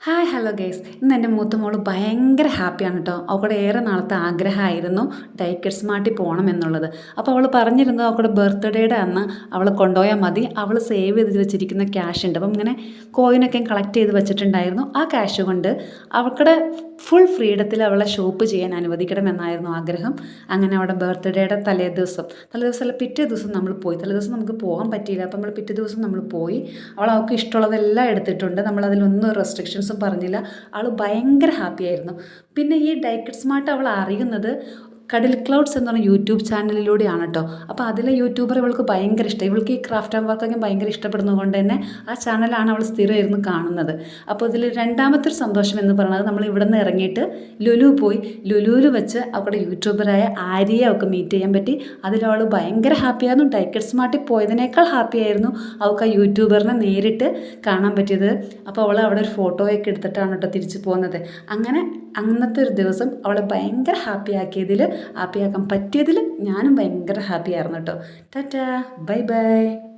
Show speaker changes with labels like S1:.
S1: Hi hello guys ഇന്ന് എൻ്റെ മൂത്ത മോള് ഭയങ്കര ഹാപ്പിയാണ് കേട്ടോ. അവൾക്കുടെ ഏറെ നാളത്തെ ആഗ്രഹമായിരുന്നു ഡൈക്കറ്റ് സ്മാർട്ടിൽ പോകണം എന്നുള്ളത്. അപ്പോൾ അവൾ പറഞ്ഞിരുന്നത് അവളുടെ ബർത്ത്ഡേയുടെ അന്ന് അവൾ കൊണ്ടുപോയാൽ മതി, അവൾ സേവ് ചെയ്ത് വെച്ചിരിക്കുന്ന ക്യാഷ് ഉണ്ട്, അപ്പം ഇങ്ങനെ കോയിനൊക്കെ കളക്ട് ചെയ്ത് വെച്ചിട്ടുണ്ടായിരുന്നു. ആ ക്യാഷ് കൊണ്ട് അവൾക്കുടെ ഫുൾ ഫ്രീഡത്തിൽ അവളെ ഷോപ്പ് ചെയ്യാൻ അനുവദിക്കണമെന്നായിരുന്നു ആഗ്രഹം. അങ്ങനെ അവിടെ ബർത്ത്ഡേയുടെ തലേദിവസമല്ല, പിറ്റേ ദിവസം നമ്മൾ പോയി. തലേദിവസം നമുക്ക് പോകാൻ പറ്റിയില്ല, അപ്പം നമ്മൾ പിറ്റേ ദിവസം നമ്മൾ പോയി. അവൾക്ക് ഇഷ്ടമുള്ളതെല്ലാം എടുത്തിട്ടുണ്ട്, നമ്മളതിലൊന്നും റെസ്ട്രിക്ഷൻസും പറഞ്ഞില്ല. അവൾ ഭയങ്കര ഹാപ്പി ആയിരുന്നു. പിന്നെ ഈ ഡൈക്കറ്റ് സ്മാർട്ട് അവൾ അറിയുന്നത് കടൽ ക്ലൗഡ്സ് എന്ന് പറഞ്ഞ യൂട്യൂബ് ചാനലിലൂടെയാണ് കേട്ടോ. അപ്പോൾ അതിലെ യൂട്യൂബർ ഇവൾക്ക് ഭയങ്കര ഇഷ്ടം. ഇവൾക്ക് ഈ ക്രാഫ്റ്റ് ആൻഡ് വർക്കൊക്കെ ഭയങ്കര ഇഷ്ടപ്പെടുന്നത് കൊണ്ട് തന്നെ ആ ചാനലാണ് അവൾ സ്ഥിരം ഇരുന്ന് കാണുന്നത്. അപ്പോൾ ഇതിൽ രണ്ടാമത്തെ ഒരു സന്തോഷം എന്ന് പറയുന്നത്, നമ്മൾ ഇവിടെ നിന്ന് ഇറങ്ങിയിട്ട് ലുലു പോയി. ലുലുവിൽ വെച്ച് അവളുടെ യൂട്യൂബറായ ആര്യയെ അവൾക്ക് മീറ്റ് ചെയ്യാൻ പറ്റി. അതിലവൾ ഭയങ്കര ഹാപ്പിയായിരുന്നു. ഡൈക്കറ്റ് സ്മാർട്ടിൽ പോയതിനേക്കാൾ ഹാപ്പിയായിരുന്നു അവൾക്ക് ആ യൂട്യൂബറിനെ നേരിട്ട് കാണാൻ പറ്റിയത്. അപ്പോൾ അവൾ അവിടെ ഒരു ഫോട്ടോയൊക്കെ എടുത്തിട്ടാണ് കേട്ടോ തിരിച്ചു പോകുന്നത്. അങ്ങനെ അന്നത്തെ ഒരു ദിവസം അവളെ ഭയങ്കര ഹാപ്പിയാക്കാൻ പറ്റിയതിൽ ഞാനും ഭയങ്കര ഹാപ്പിയായിരുന്നു കേട്ടോ. Tata, bye bye.